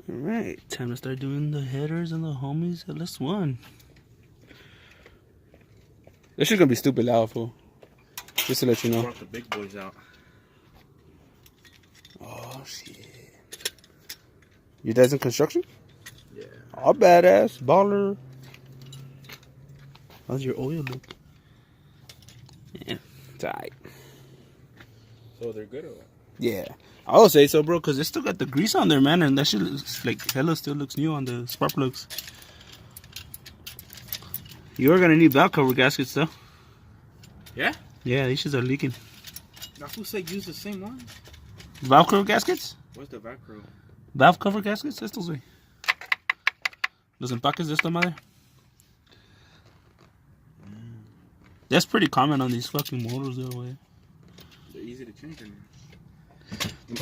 Alright, time to start doing the headers and the homies at Ls1. This shit's gonna be stupid loud, fool. Just to let you know. Brought the big boys out. Oh shit. Your dad's in construction? Yeah. All badass, baller. How's your oil look? Yeah, it's alright. So they're good or what? Yeah, I would say so, bro, because they still got the grease on there, man, and that shit looks like hella still looks new on the spark plugs. You are gonna need valve cover gaskets, though. Yeah? Yeah, these shits are leaking. Now who said use the same one? Valve cover gaskets? What's the Velcro? Valve cover gaskets? Estos, güey. Los empaques de esta madre. That's pretty common on these fucking motors, though, way. They're easy to change.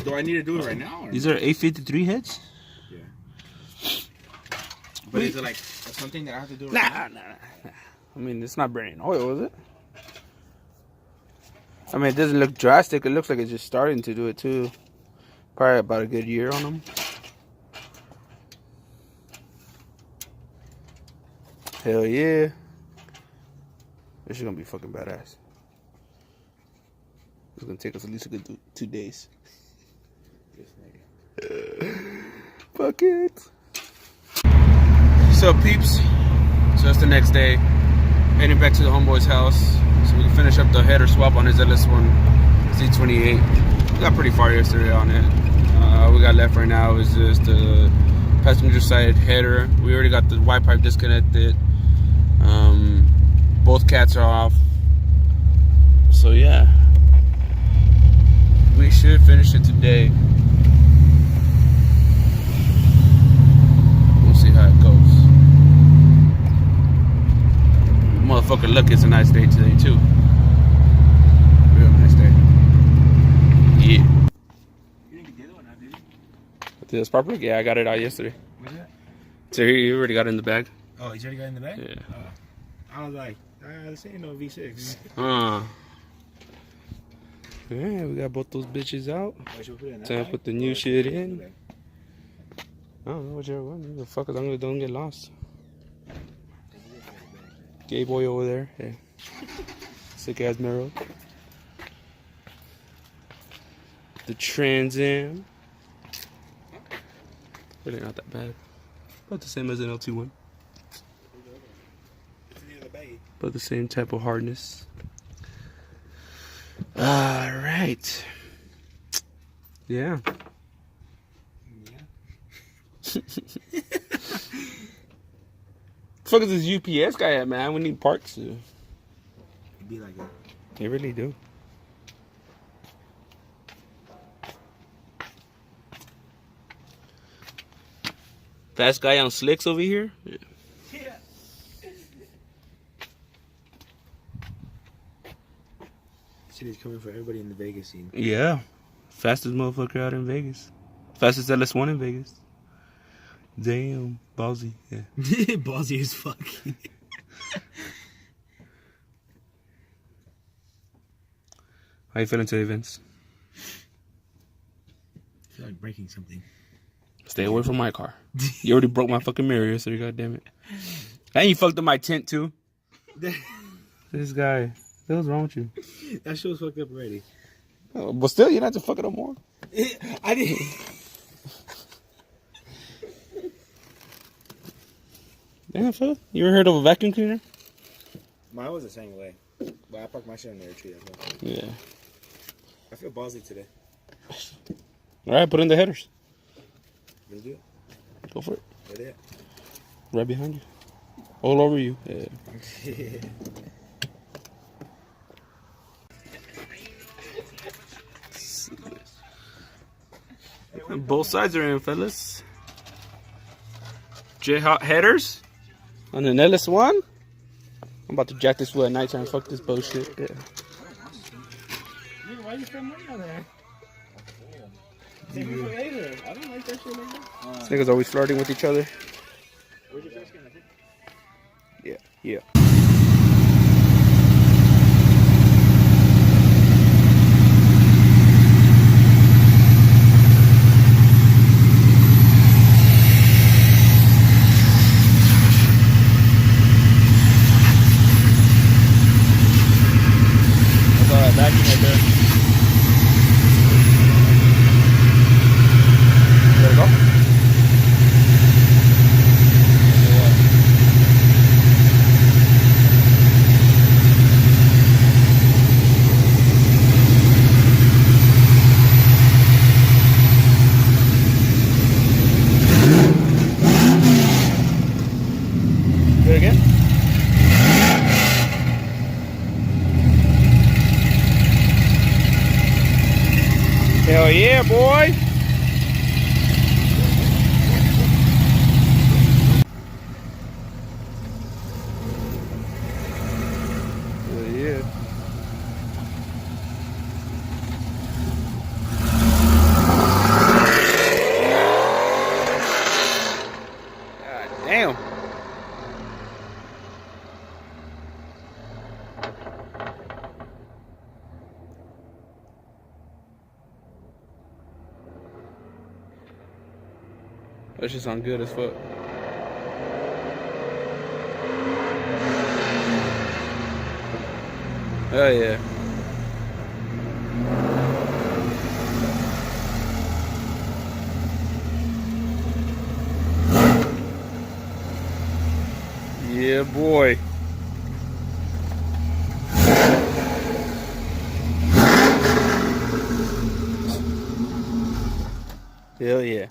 Do I need to do it right now? Or? These are 853 heads? Yeah. But is it like something that I have to do right Nah. I mean, it's not burning oil, is it? I mean, it doesn't look drastic. It looks like it's just starting to do it, too. Probably about a good year on them. Hell yeah. This is gonna be fucking badass. It's gonna take us at least a good 2 days. Fuck it. So peeps, so that's the next day. Heading back to the homeboy's house so we can finish up the header swap on his Ls1 Z28. We got pretty far yesterday on it. We got left right now is just the passenger side header. We already got the Y pipe disconnected. Both cats are off. So yeah, we should finish it today. We'll see how it goes. Motherfucker, look, it's a nice day today too. Real nice day. Yeah. You didn't get the other one out, did you? The spark plug? Yeah, I got it out yesterday. What's that? So you already got it in the bag? Oh, you already got it in the bag? Yeah. I was like, this ain't no V6. Yeah, we got both those bitches out. Why should we put it in that Time to bag? put the new shit in. I don't know, whichever one. The fuck as long as it don't get lost. Gay boy over there. Yeah. Sick ass mirror. The Trans Am. Really not that bad. About the same as an LT1. But the same type of hardness. Alright. Yeah. Fuck is this UPS guy at, man? We need parts. It'd be like that. They really do. Fast guy on slicks over here. Yeah. City's coming for everybody in the Vegas scene. Yeah. Fastest motherfucker out in Vegas. Fastest Ls1 in Vegas. Damn. Ballsy. Yeah. Ballsy as fuck. How you feeling today, Vince? I feel like breaking something. Stay away from my car. You already broke my fucking mirror yesterday, goddammit. And you fucked up my tent, too. This guy. What's wrong with you? That shit was fucked up already. Oh, but still, you don't have to fuck it up more. I didn't. Damn, fool. You ever heard of a vacuum cleaner? Mine was the same way. But I parked my shit in there too. Yeah. I feel ballsy today. Alright, put in the headers. Let's do it. Go for it. Right there. Right behind you. All over you. Yeah. Both sides are in, fellas. J-hot headers on an Ls1. I'm about to jack this foot at nighttime. Fuck this bullshit. Yeah. Dude, why you spend money on that? Save it for later. I don't like that shit like that. These niggas always flirting with each other. Where's your first gun? Yeah, yeah. That shit sound good as fuck. Oh yeah. Yeah, boy. Hell yeah.